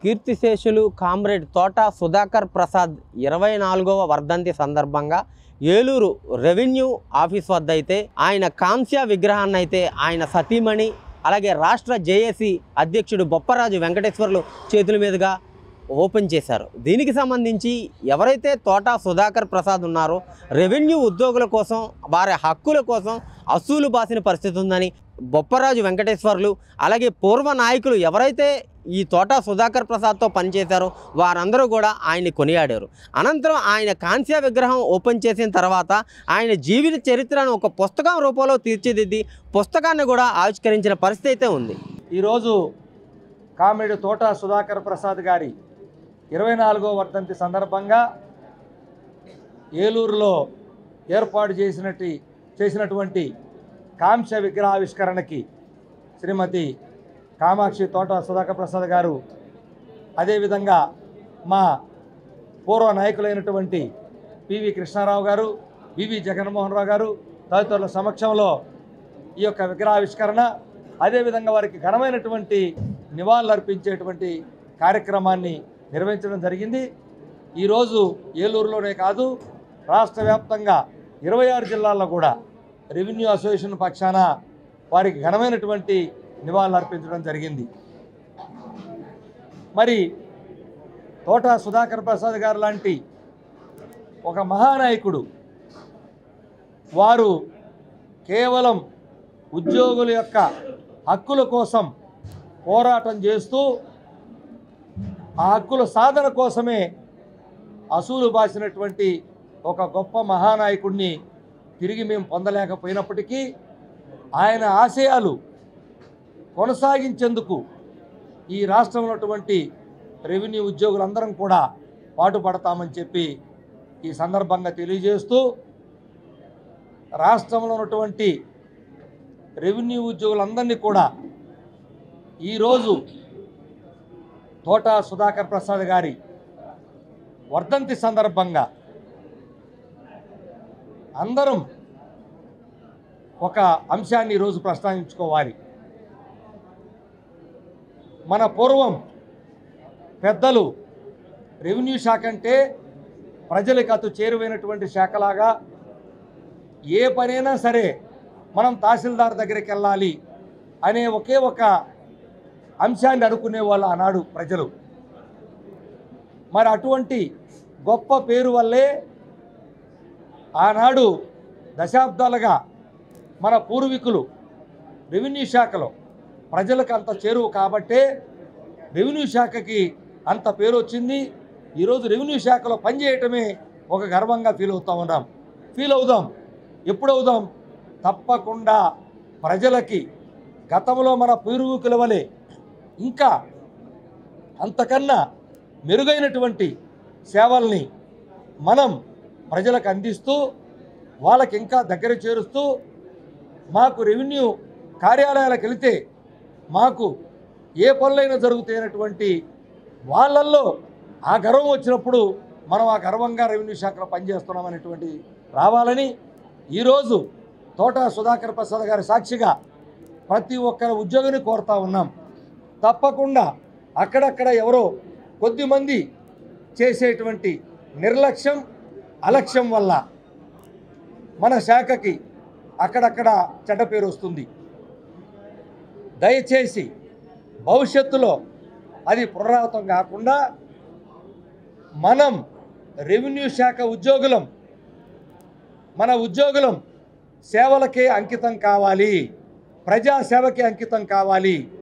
కీర్తిశేషులు కామ్రేడ్ తోట సుధాకర్ ప్రసాద్ 24వ వర్ధంతి సందర్భంగా ఏలూరు రెవెన్యూ ఆఫీస్ వద్ద అయితే ఆయన కాంస్య విగ్రహాన్ని అయితే ఆయన సతీమణి అలాగే రాష్ట్ర జేఏసీ అధ్యక్షుడు బొప్పరాజు వెంకటేశ్వర్లు చేతుల మీదుగా ఓపెన్ చేశారు. దీనికి సంబంధించి ఎవరైతే తోట సుధాకర్ ప్రసాద్ ఉన్నారో రెవెన్యూ ఉద్యోగుల కోసం వారి హక్కుల కోసం అసూలు బాసిన పరిస్థితి ఉందని బొప్పరాజు వెంకటేశ్వర్లు అలాగే పూర్వ నాయకులు ఎవరైతే ఈ తోట సుధాకర్ ప్రసాద్తో పనిచేశారో వారందరూ కూడా ఆయన్ని కొనియాడారు. అనంతరం ఆయన కాంస్య విగ్రహం ఓపెన్ చేసిన తర్వాత ఆయన జీవిత చరిత్రను ఒక పుస్తకం రూపంలో తీర్చిదిద్ది పుస్తకాన్ని కూడా ఆవిష్కరించిన పరిస్థితి అయితే ఉంది. ఈరోజు కామ్రేడ్ తోట సుధాకర్ ప్రసాద్ గారి 24వ వర్ధంతి సందర్భంగా ఏలూరులో ఏర్పాటు చేసినటువంటి కాంస్య విగ్రహావిష్కరణకి శ్రీమతి కామాక్షి తోట సుధాకర్ ప్రసాద్ గారు, అదేవిధంగా మా పూర్వ నాయకులైనటువంటి పివి కృష్ణారావు గారు, వివి జగన్మోహన్ రావు గారు తదితరుల సమక్షంలో ఈ యొక్క విగ్రహావిష్కరణ, అదేవిధంగా వారికి ఘనమైనటువంటి నివాళులర్పించేటువంటి కార్యక్రమాన్ని నిర్వహించడం జరిగింది. ఈరోజు ఏలూరులోనే కాదు, రాష్ట్ర వ్యాప్తంగా 26 జిల్లాల్లో కూడా రెవెన్యూ అసోసియేషన్ పక్షాన వారికి ఘనమైనటువంటి నివాళులు అర్పించడం జరిగింది. మరి తోట సుధాకర్ ప్రసాద్ గారు లాంటి ఒక మహానాయకుడు, వారు కేవలం ఉద్యోగుల యొక్క హక్కుల కోసం పోరాటం చేస్తూ ఆ హక్కుల సాధన కోసమే అసూలు బాసినటువంటి ఒక గొప్ప మహానాయకుడిని తిరిగి మేము పొందలేకపోయినప్పటికీ ఆయన ఆశయాలు కొనసాగించేందుకు ఈ రాష్ట్రంలో ఉన్నటువంటి రెవెన్యూ ఉద్యోగులందరం కూడా పాటుపడతామని చెప్పి ఈ సందర్భంగా తెలియజేస్తూ, రాష్ట్రంలో ఉన్నటువంటి రెవెన్యూ ఉద్యోగులందరినీ కూడా ఈరోజు తోట సుధాకర్ ప్రసాద్ గారి వర్ధంతి సందర్భంగా అందరం ఒక అంశాన్ని ఈరోజు ప్రస్తావించుకోవాలి. మన పూర్వం పెద్దలు రెవెన్యూ శాఖ అంటే ప్రజలకు అతి చేరువైనటువంటి శాఖలాగా, ఏ పనైనా సరే మనం తహసీల్దార్ దగ్గరికి వెళ్ళాలి అనే ఒకే ఒక అంశాన్ని అనుకునే వాళ్ళు ఆనాడు ప్రజలు. మరి అటువంటి గొప్ప పేరు వల్లే ఆనాడు దశాబ్దాలుగా మన పూర్వీకులు రెవెన్యూ శాఖలో ప్రజలకు అంత చేరువు కాబట్టే రెవెన్యూ శాఖకి అంత పేరు వచ్చింది. ఈరోజు రెవెన్యూ శాఖలో పనిచేయటమే ఒక గర్వంగా ఫీల్ అవుదాం. ఎప్పుడవుదాం? తప్పకుండా ప్రజలకి గతంలో మన పూర్వీకుల వలె ఇంకా అంతకన్నా మెరుగైనటువంటి సేవల్ని మనం ప్రజలకు అందిస్తూ వాళ్ళకి ఇంకా దగ్గర చేరుస్తూ, మాకు రెవెన్యూ కార్యాలయాలకు వెళితే మాకు ఏ పనులైనా జరుగుతాయనేటువంటి వాళ్ళల్లో ఆ గర్వం వచ్చినప్పుడు మనం ఆ గర్వంగా రెవెన్యూ శాఖలో పనిచేస్తున్నాం అనేటువంటి రావాలని ఈరోజు తోట సుధాకర్ ప్రసాద్ గారి సాక్షిగా ప్రతి ఒక్కరి ఉద్యోగిని కోరుతా ఉన్నాం. తప్పకుండా అక్కడక్కడ ఎవరో కొద్దిమంది చేసేటువంటి నిర్లక్ష్యం, అలక్ష్యం వల్ల మన శాఖకి అక్కడక్కడ చెడ్డ పేరు వస్తుంది. దయచేసి భవిష్యత్తులో అది పునరావృతం కాకుండా మనం రెవెన్యూ శాఖ ఉద్యోగులం, మన ఉద్యోగులం సేవలకే అంకితం కావాలి, ప్రజాసేవకే అంకితం కావాలి.